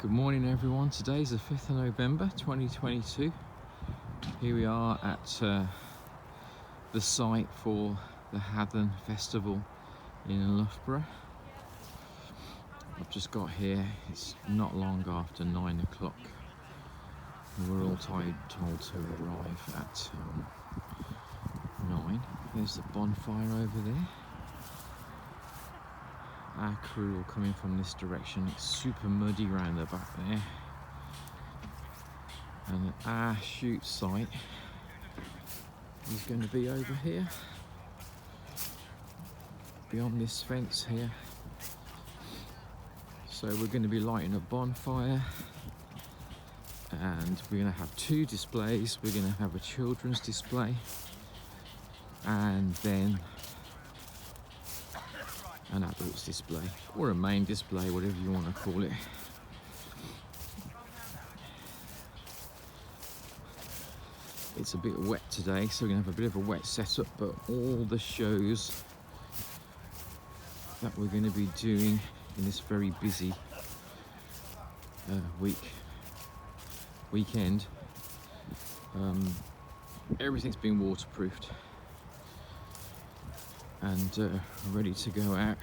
Good morning everyone, today's the 5th of November 2022. Here we are at the site for the Hathern festival in Loughborough. I've just got here, it's not long after 9 o'clock. We're all told to arrive at 9. There's the bonfire over there. Our crew all coming from this direction. It's super muddy around the back there. And our shoot site is going to be over here, beyond this fence here. So we're going to be lighting a bonfire, and we're going to have two displays. We're going to have a children's display and then an adults display, or a main display, whatever you want to call it. It's a bit wet today, so we're going to have a bit of a wet setup, but all the shows that we're going to be doing in this very busy weekend, everything's been waterproofed and ready to go out.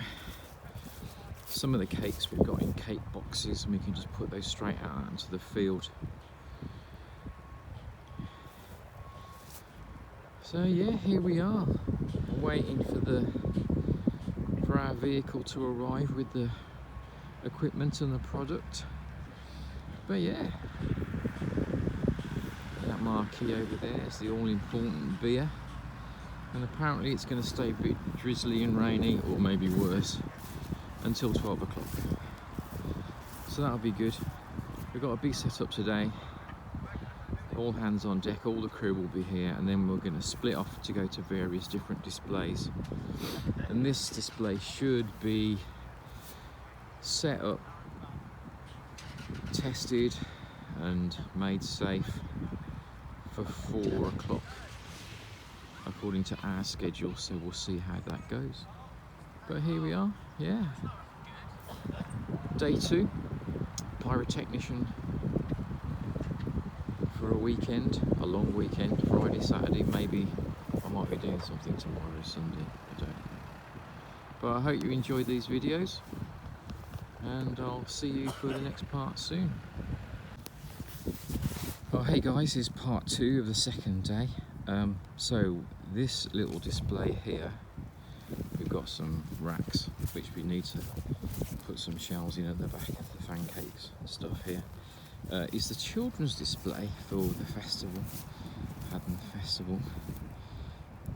Some of the cakes we've got in cake boxes, and we can just put those straight out into the field. So yeah, here we are, waiting for our vehicle to arrive with the equipment and the product. But yeah, that marquee over there is the all-important beer. And apparently it's going to stay a bit drizzly and rainy, or maybe worse, until 12 o'clock. So that'll be good. We've got a big setup today. All hands on deck, all the crew will be here, and then we're going to split off to go to various different displays. And this display should be set up, tested and made safe for 4 o'clock. According to our schedule, so we'll see how that goes. But here we are, yeah. Day 2, Pyrotechnician for a weekend, a long weekend, Friday, Saturday, maybe I might be doing something tomorrow, Sunday, I don't know. But I hope you enjoyed these videos, and I'll see you for the next part soon. Oh, hey guys, here's part 2 of the second day. So this little display here, we've got some racks which we need to put some shelves in at the back of the fan cakes and stuff here. Is the children's display for the festival, Hathern Festival,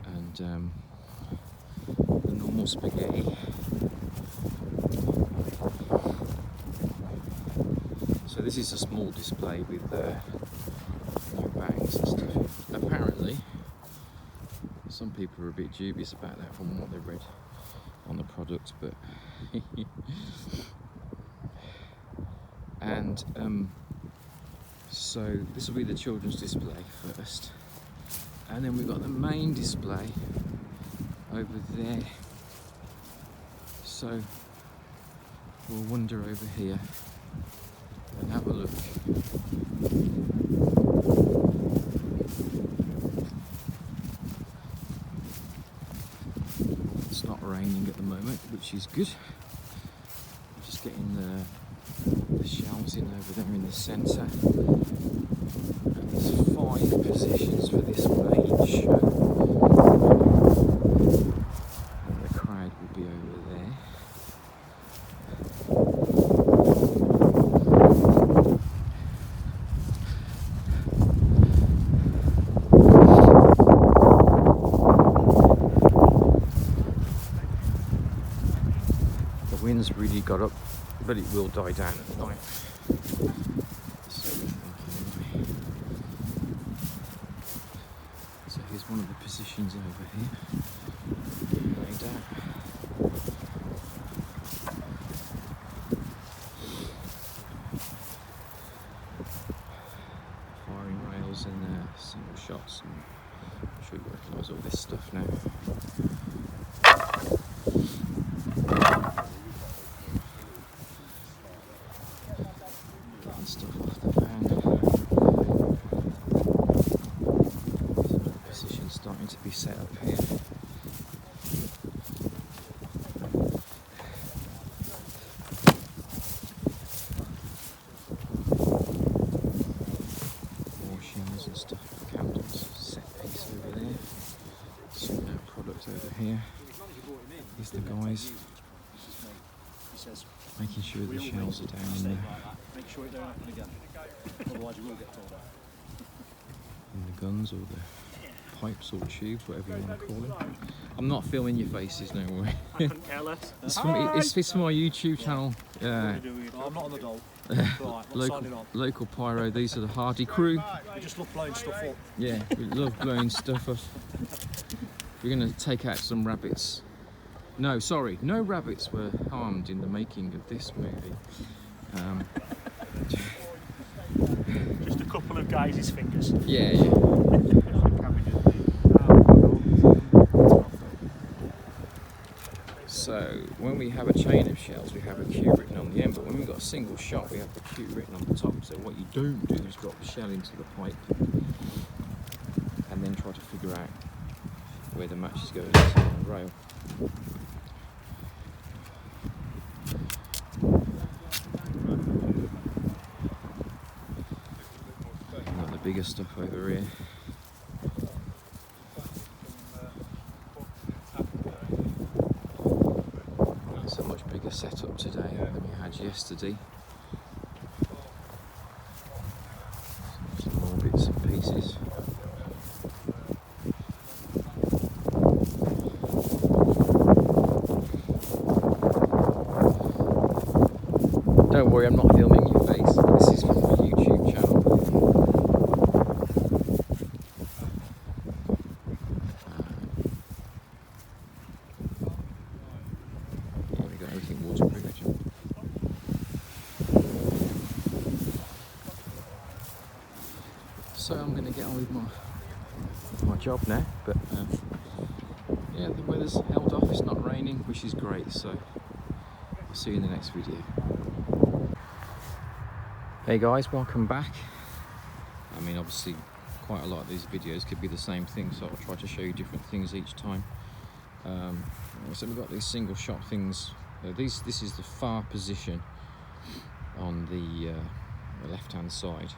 and the normal spaghetti. So this is a small display with new bags and stuff. Apparently, some people are a bit dubious about that from what they've read on the product, but and so this will be the children's display first, and then we've got the main display over there. So we'll wander over here and have a look. It's not raining at the moment, which is good. Just getting the shelves in over there in the centre. And there's 5 positions for this main show. And the crowd will be over there. The wind's really got up, but it will die down at night. So here's one of the positions over here, laid out. Firing rails and single shots. And I'm sure you recognise all this stuff now. here is the guys making sure the shells are down in there. Make sure it don't happen again. Otherwise you will get told off. And the guns or the pipes or tubes, whatever you want to call them. I'm not filming your faces, no way. I couldn't care less. It's from my YouTube channel. I'm not on the doll. Right, local pyro, these are the Hardy crew. We just love blowing stuff up. Yeah, we love blowing stuff up. We're going to take out some rabbits. No, sorry, no rabbits were harmed in the making of this movie. Just a couple of guys' fingers. Yeah. So when we have a chain of shells, we have a Q written on the end, but when we've got a single shot, we have the Q written on the top. So what you don't do is drop the shell into the pipe and then try to figure out where the match is going into the rail. Got the bigger stuff over here. It's a much bigger setup today than we had yesterday. Some more bits and pieces. Don't worry, I'm not filming your face. This is from my YouTube channel. Here we go, everything waterproof. So I'm going to get on with my job now, but yeah, the weather's held off. It's not raining, which is great. So I'll see you in the next video. Hey guys, welcome back. I mean, obviously quite a lot of these videos could be the same thing, so I'll try to show you different things each time. So we've got these single shot things. This is the far position on the left hand side.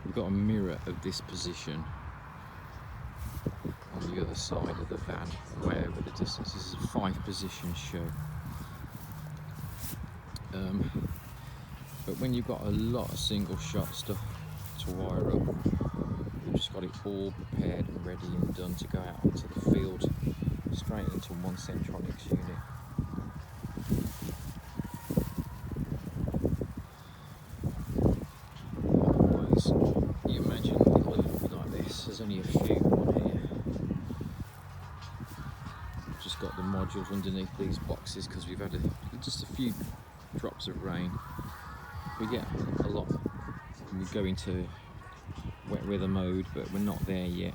We've got a mirror of this position on the other side of the van, way over the distance. This is a 5 position show. But when you've got a lot of single shot stuff to wire up, you've just got it all prepared and ready and done to go out onto the field, straight into one Centronics unit. Otherwise, you imagine it would be like this. There's only a few on here. I've just got the modules underneath these boxes because we've had just a few drops of rain. We get a lot when we go into wet weather mode, but we're not there yet.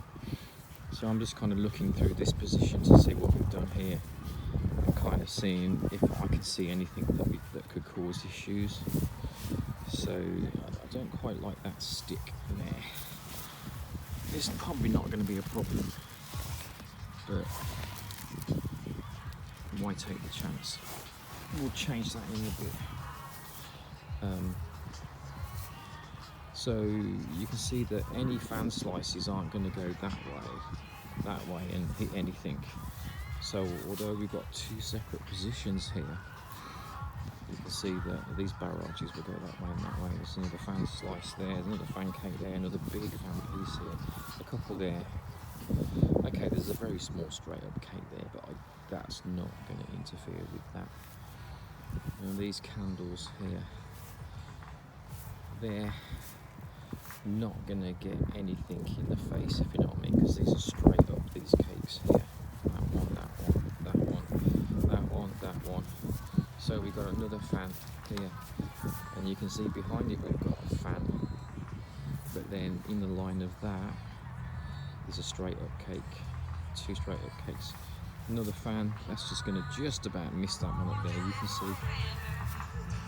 So I'm just kind of looking through this position to see what we've done here and kind of seeing if I can see anything that could cause issues. So I don't quite like that stick there. It's probably not going to be a problem, but why take the chance? We'll change that in a bit. So you can see that any fan slices aren't going to go that way and hit anything. So although we've got 2 separate positions here, you can see that these barrages will go that way and that way. There's another fan slice there, there's another fan cake there, another big fan piece here, a couple there. Okay, there's a very small straight up cake there, but that's not going to interfere with that. And these candles here, they're not going to get anything in the face, if you know what I mean, because these are straight up, these cakes here. That one, that one, that one, that one, that one. So we've got another fan here, and you can see behind it we've got a fan, but then in the line of that is a straight up cake, 2 straight up cakes. Another fan, that's just going to just about miss that one up there. You can see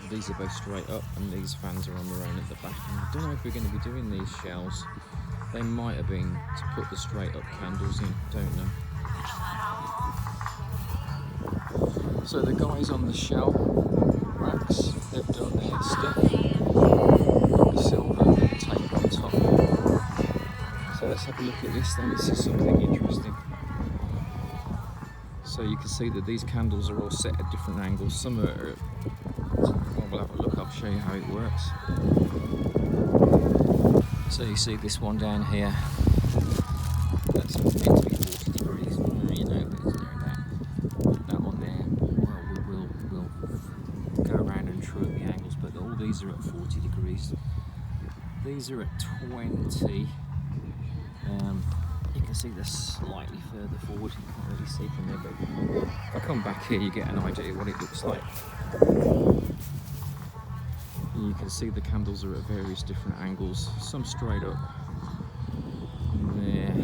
these are both straight up and these fans are on their own at the back. And I don't know if we're going to be doing these shells. They might have been to put the straight up candles in, don't know. So the guys on the shell racks, they've done their stuff. Got the silver tape on top. So let's have a look at this then. This is something interesting. So you can see that these candles are all set at different angles. Some are, well, we'll have a look, I'll show you how it works. So you see this one down here, that's meant to be 40 degrees, you know, but it's near that one there. Well, we'll go around and true up the angles, but all these are at 40 degrees. These are at 20. You can see they're slightly further forward, you can't really see from there, but if I come back here you get an idea what it looks like. And you can see the candles are at various different angles, some straight up there.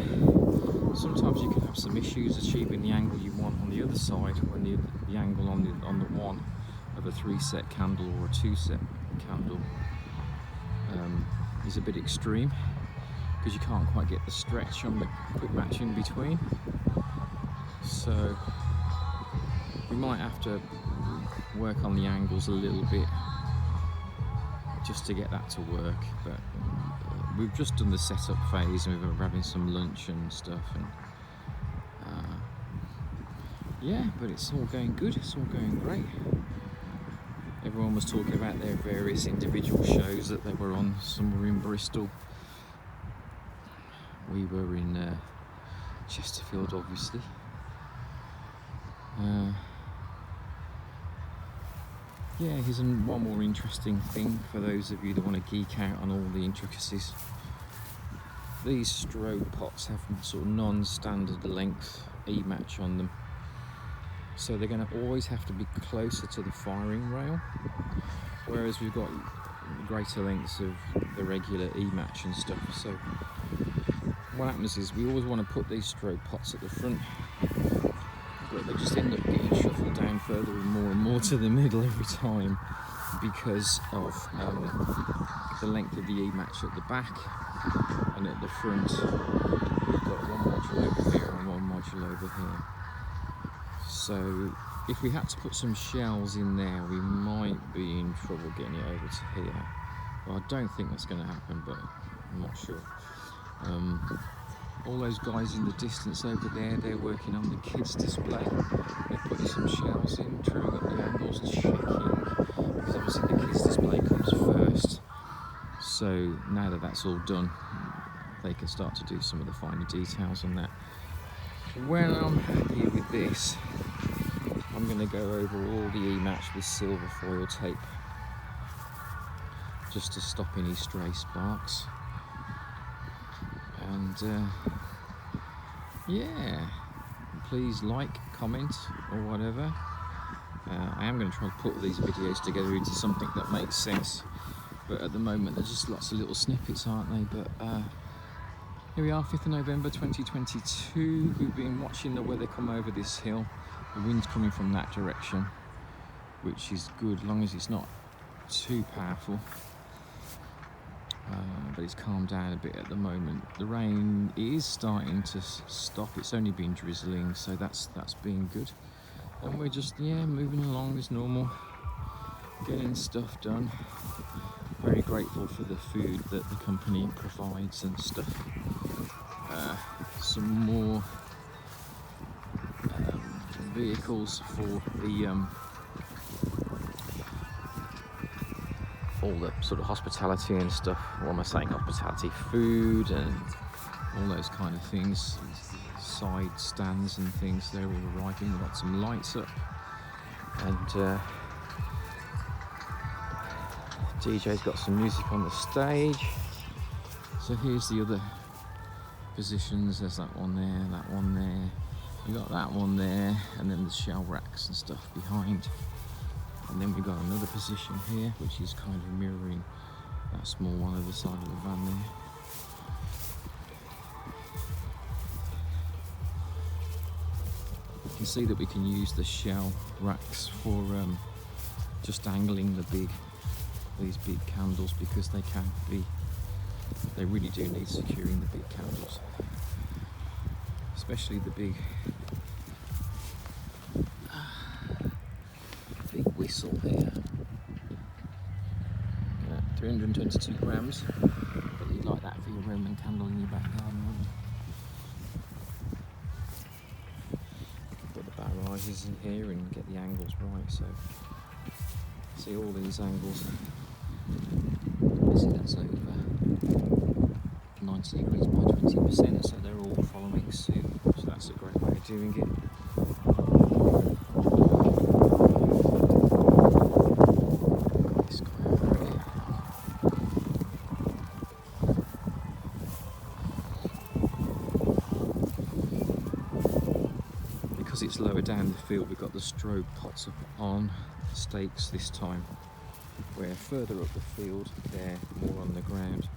Sometimes you can have some issues achieving the angle you want on the other side when the angle on the one of a 3-set candle or a 2-set candle is a bit extreme, because you can't quite get the stretch on the quick match in between. So we might have to work on the angles a little bit just to get that to work, but we've just done the setup phase and we're having some lunch and stuff, and yeah, but it's all going good, it's all going great. Everyone was talking about their various individual shows that they were on. Some were in Bristol, we were in Chesterfield, obviously. Yeah, here's one more interesting thing for those of you that want to geek out on all the intricacies. These strobe pots have sort of non-standard length E-match on them, so they're going to always have to be closer to the firing rail, whereas we've got greater lengths of the regular E-match and stuff. So what happens is we always want to put these strobe pots at the front, but they just end up getting shuffled down further and more to the middle every time because of the length of the E-match at the back, and at the front we've got one module over here and one module over here. So if we had to put some shells in there, we might be in trouble getting it over to here. Well, I don't think that's going to happen, but I'm not sure. All those guys in the distance over there, they're working on the kids display. They're putting some shells in, truing up the angles, checking, because obviously the kids display comes first. So now that that's all done, they can start to do some of the finer details on that. When I'm happy with this, I'm going to go over all the E-match with silver foil tape, just to stop any stray sparks. And yeah, please like, comment or whatever. I am going to try and put these videos together into something that makes sense, but at the moment they're just lots of little snippets, aren't they? But here we are, 5th of November 2022. We've been watching the weather come over this hill. The wind's coming from that direction, which is good, as long as it's not too powerful. But it's calmed down a bit at the moment. The rain is starting to stop. It's only been drizzling, so that's been good. And we're just, yeah, moving along as normal, getting stuff done. Very grateful for the food that the company provides and stuff. Some more vehicles for the all the sort of hospitality and stuff. What am I saying? Hospitality, food and all those kind of things. Side stands and things, they're all arriving. We've got some lights up, and DJ's got some music on the stage. So here's the other positions. There's that one there, that one there. We got that one there, and then the shell racks and stuff behind. And then we've got another position here, which is kind of mirroring that small one over the side of the van there. You can see that we can use the shell racks for just angling these big candles, because they really do need securing the big candles, especially the big whistle here. 322 grams, but you'd like that for your Roman candle in your back garden, wouldn't you? You can put the barrel in here and get the angles right. So see all these angles. See, that's over 90 degrees by 20%, so they're all following suit. So that's a great way of doing it. This guy over here. Because it's lower down the field, we've got the strobe pots up on stakes this time, where further up the field they're more on the ground,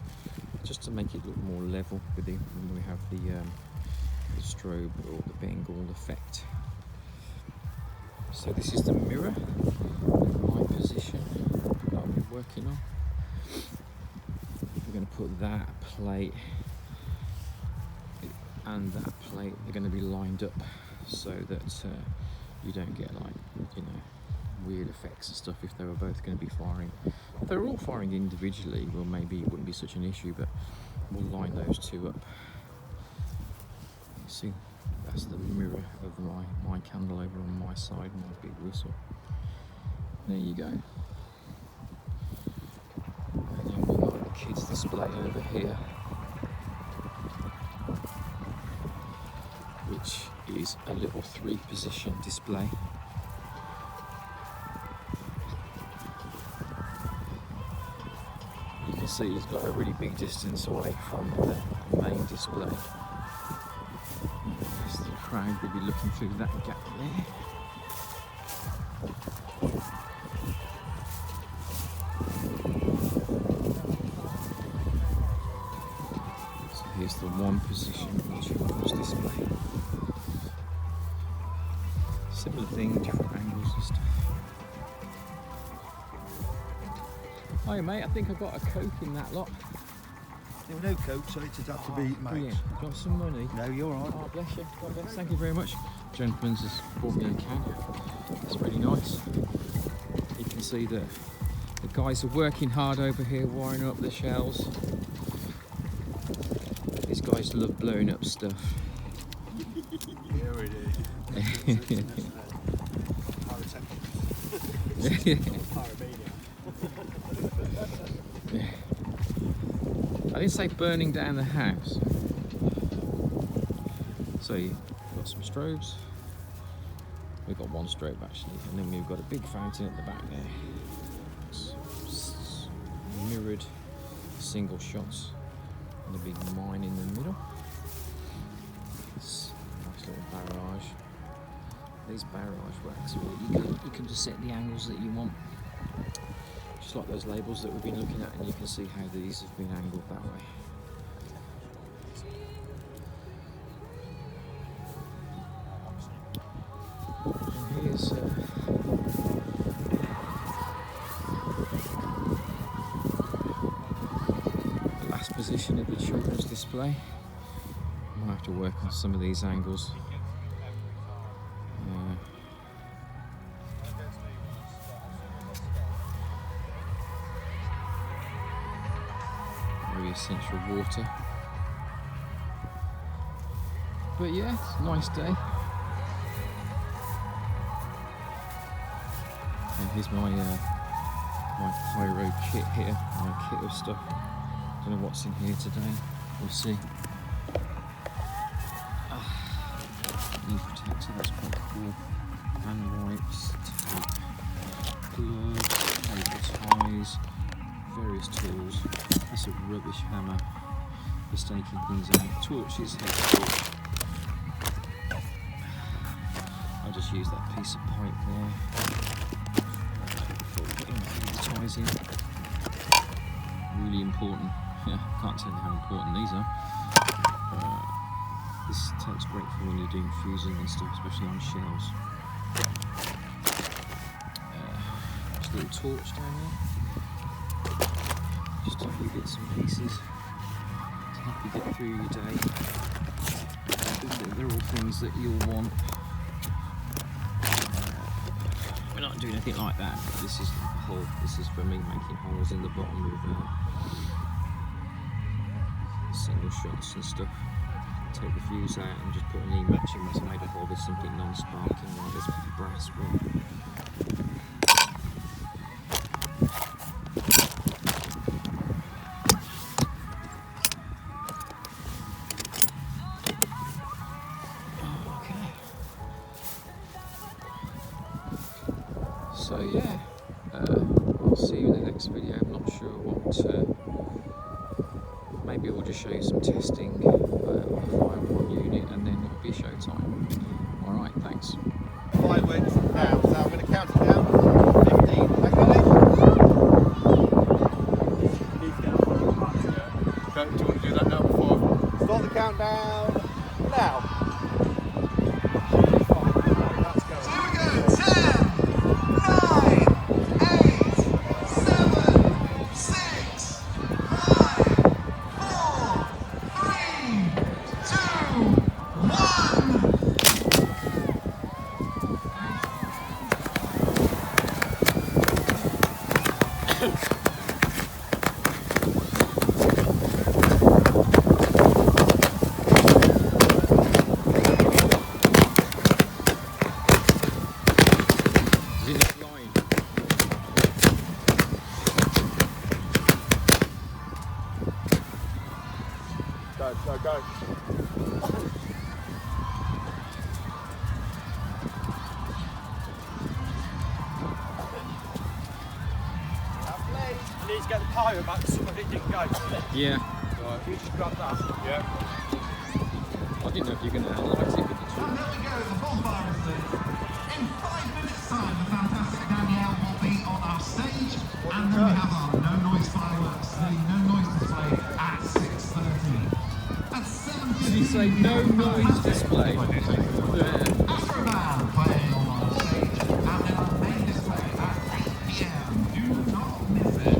just to make it look more level with the, when we have the strobe or the Bengal effect. So this is the mirror, my position that I'll be working on. We're going to put that plate and that plate, they're going to be lined up so that you don't get, like, you know, weird effects and stuff if they were both going to be firing. If they were all firing individually, well, maybe it wouldn't be such an issue, but we'll line those two up. You see, that's the mirror of my candle over on my side, my big whistle. There you go. And then we've got the kids display over here, which is a little 3-position display. You can see he's got a really big distance away from the main display. So the crowd will be looking through that gap there. So here's the 1-position children's display. Similar thing, different angles and stuff. Hiya mate, I think I got a Coke in that lot. There were no Coke, so it had to be mate. Brilliant. Got some money? No, you're all right. Oh, bless you. God bless. Thank you very much. Gentleman's has bought me a can. It's really nice. You can see that the guys are working hard over here, wiring up the shells. These guys love blowing up stuff. Here it is. I didn't say burning down the house. So you've got some strobes. We've got one strobe actually, and then we've got a big fountain at the back there. Mirrored single shots and a big mine in the middle. It's a nice little barrage. These barrage racks, you can just set the angles that you want. Just like those labels that we've been looking at, and you can see how these have been angled that way. And here's the last position of the children's display. I might have to work on some of these angles. Essential water, but yeah, it's a nice day. And here's my my pyro kit here, my kit of stuff. Don't know what's in here today. We'll see. Knee protector, that's quite cool. Hand wipes, tape, gloves, cable ties, various tools. That's a rubbish hammer for staking things out. Torches, head torch. I'll just use that piece of pipe there for putting the ties in. Really important. Yeah, can't tell you how important these are. This tape's great for when you're doing fusing and stuff, especially on shells. Just a little torch down there. Just a few bits and pieces to help you get through your day. They're all things that you'll want. We're not doing anything like that, but this is the hole. This is for me making holes in the bottom of single shots and stuff. take the fuse out and just put an E-matching resonator holder, something non-sparking like this brass one. So yeah, I'll see you in the next video. I'm not sure what, maybe we'll just show you some testing of the firewall unit and then it'll be showtime. Alright, thanks. Fireworks now, so I'm going to count it down. 15. Okay. Okay, do you want to do that now before? Start the countdown now. Go. You need to get the pyro back, some of it didn't go. Yeah. Right, you just grab that. Yeah. I didn't know if you were going to analyse it with the tool. And there we go, the bonfire is lit. In 5 minutes' time, the fantastic Danielle will be on our stage. And then we have our no noise fireworks, the no noise display at 6:30. At 7:50. Did he say no noise display? Astro Band playing on our stage. And then our main display at 8 PM. Do not miss it.